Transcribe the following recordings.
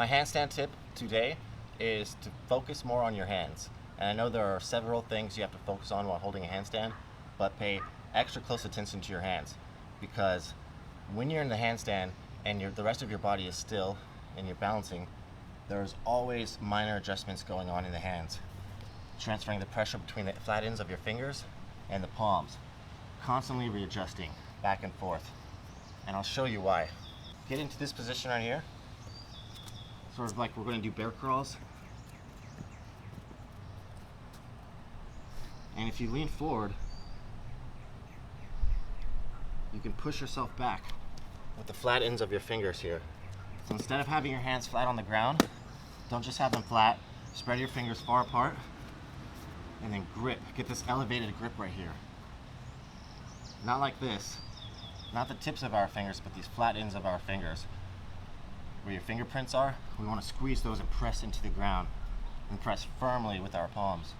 My handstand tip today is to focus more on your hands. And I know there are several things you have to focus on while holding a handstand, but pay extra close attention to your hands, because when you're in the handstand and the rest of your body is still and you're balancing, there's always minor adjustments going on in the hands, transferring the pressure between the flat ends of your fingers and the palms, constantly readjusting back and forth. And I'll show you why. Get into this position right here, sort of like we're going to do bear crawls. And if you lean forward, you can push yourself back with the flat ends of your fingers here. So instead of having your hands flat on the ground, don't just have them flat. Spread your fingers far apart and then grip. Get this elevated grip right here. Not like this, not the tips of our fingers, but these flat ends of our fingers. Where your fingerprints are, we want to squeeze those and press into the ground and press firmly with our palms.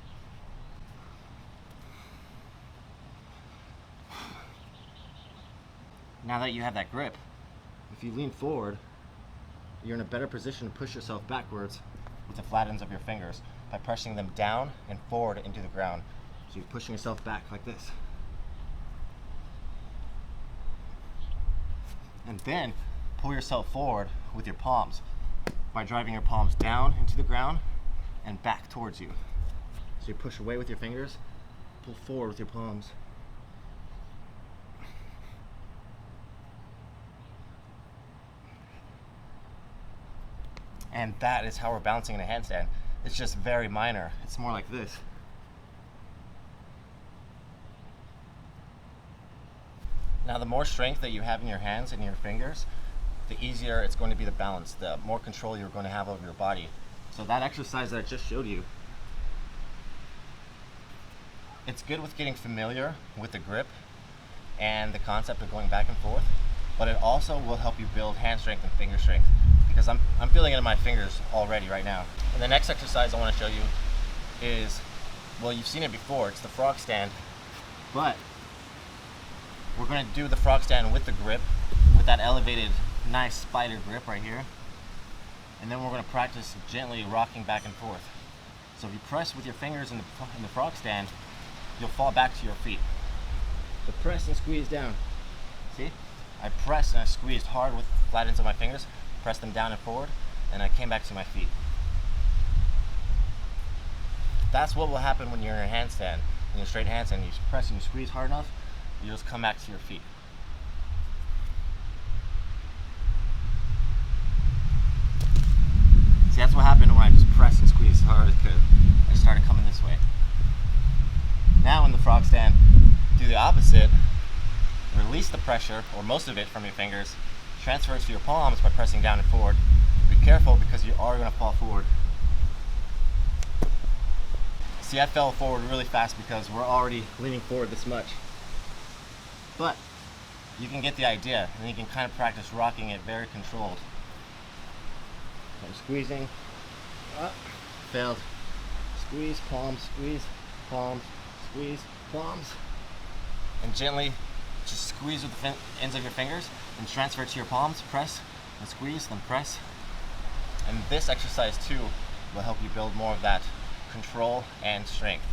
Now that you have that grip, if you lean forward, you're in a better position to push yourself backwards with the flat ends of your fingers by pressing them down and forward into the ground. So you're pushing yourself back like this. And then pull yourself forward with your palms by driving your palms down into the ground and back towards you. So you push away with your fingers, pull forward with your palms. And that is how we're balancing in a handstand. It's just very minor. It's more like this. Now, the more strength that you have in your hands and your fingers, the easier it's going to be to balance, the more control you're going to have over your body. So that exercise that I just showed you, it's good with getting familiar with the grip and the concept of going back and forth, but it also will help you build hand strength and finger strength, because I'm feeling it in my fingers already right now. And the next exercise I want to show you is, well, you've seen it before, it's the frog stand, but we're going to do the frog stand with the grip, with that elevated, nice spider grip right here. And then we're going to practice gently rocking back and forth. So if you press with your fingers in the frog stand, you'll fall back to your feet. So press and squeeze down. See? I pressed and I squeezed hard with the flat ends of my fingers, pressed them down and forward, and I came back to my feet. That's what will happen when you're in a handstand. In a straight handstand, you press and you squeeze hard enough, you just come back to your feet. See, that's what happened when I just pressed and squeezed as hard as I could. I started coming this way. Now in the frog stand, do the opposite. Release the pressure, or most of it, from your fingers. Transfer it to your palms by pressing down and forward. Be careful, because you are going to fall forward. See, I fell forward really fast because we're already leaning forward this much. But you can get the idea, and you can kind of practice rocking it very controlled. I'm squeezing, up, failed, squeeze, palms, squeeze, palms, squeeze, palms, and gently just squeeze with the ends of your fingers and transfer it to your palms, press and squeeze, then press. And this exercise too will help you build more of that control and strength.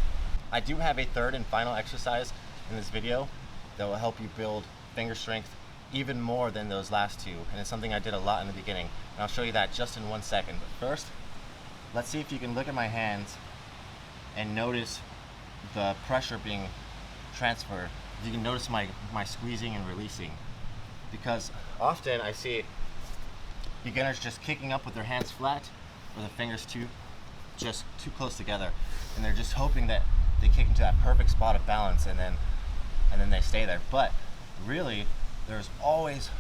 I do have a third and final exercise in this video that will help you build finger strength even more than those last two, and it's something I did a lot in the beginning, and I'll show you that just in 1 second. But first, let's see if you can look at my hands and notice the pressure being transferred. You can notice my squeezing and releasing, because often I see beginners just kicking up with their hands flat or the fingers too close together, and they're just hoping that they kick into that perfect spot of balance and then they stay there. But really, there's always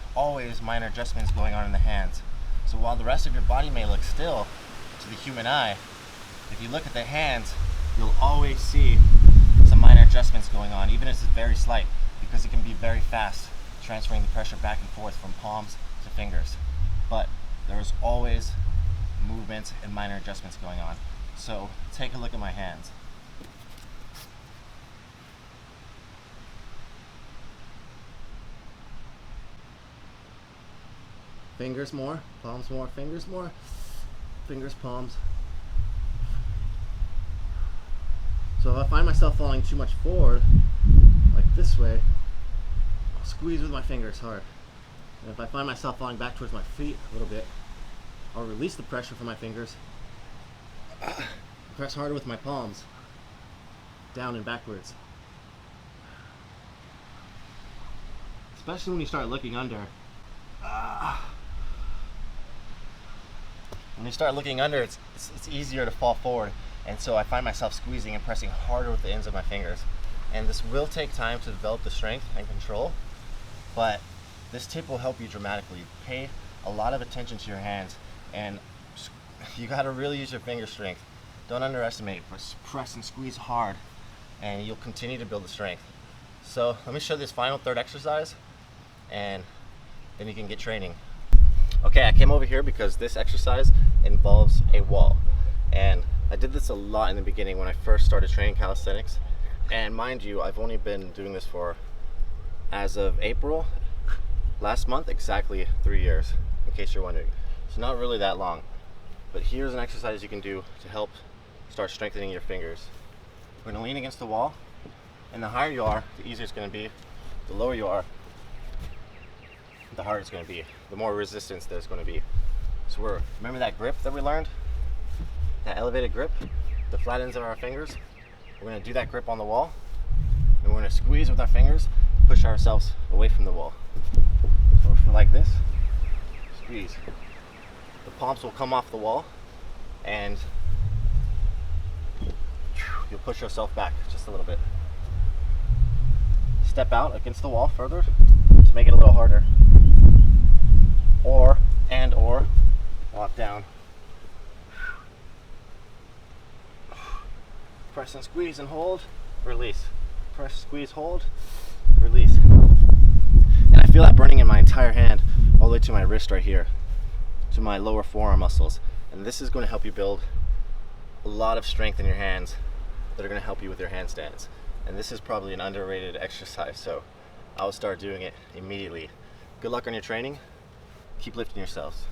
minor adjustments going on in the hands. So while the rest of your body may look still to the human eye, if you look at the hands, you'll always see some minor adjustments going on, even if it's very slight, because it can be very fast, transferring the pressure back and forth from palms to fingers. But there's always movements and minor adjustments going on. So take a look at my hands. Fingers more, palms more, fingers more. fingers, palms. So if I find myself falling too much forward, like this way, I'll squeeze with my fingers hard. And if I find myself falling back towards my feet a little bit, I'll release the pressure from my fingers, press harder with my palms, down and backwards. Especially when you start looking under. When you start looking under, it's easier to fall forward. And so I find myself squeezing and pressing harder with the ends of my fingers. And this will take time to develop the strength and control, but this tip will help you dramatically. Pay a lot of attention to your hands, and you gotta really use your finger strength. Don't underestimate, but press and squeeze hard, and you'll continue to build the strength. So let me show this final third exercise, and then you can get training. Okay, I came over here because this exercise involves a wall. And I did this a lot in the beginning when I first started training calisthenics. And mind you, I've only been doing this for, as of April, last month, exactly 3 years, in case you're wondering. It's not really that long. But here's an exercise you can do to help start strengthening your fingers. We're gonna lean against the wall, and the higher you are, the easier it's gonna be. The lower you are, the harder it's gonna be, the more resistance there's gonna be. So remember that grip that we learned? That elevated grip, the flat ends of our fingers. We're going to do that grip on the wall, and we're going to squeeze with our fingers, push ourselves away from the wall. So if we're like this, squeeze. The palms will come off the wall, and you'll push yourself back just a little bit. Step out against the wall further to make it a little harder. Or walk down. Press and squeeze and hold, release. Press, squeeze, hold, release. And I feel that burning in my entire hand all the way to my wrist right here, to my lower forearm muscles. And this is going to help you build a lot of strength in your hands that are going to help you with your handstands. And this is probably an underrated exercise, so I'll start doing it immediately. Good luck on your training. Keep lifting yourselves.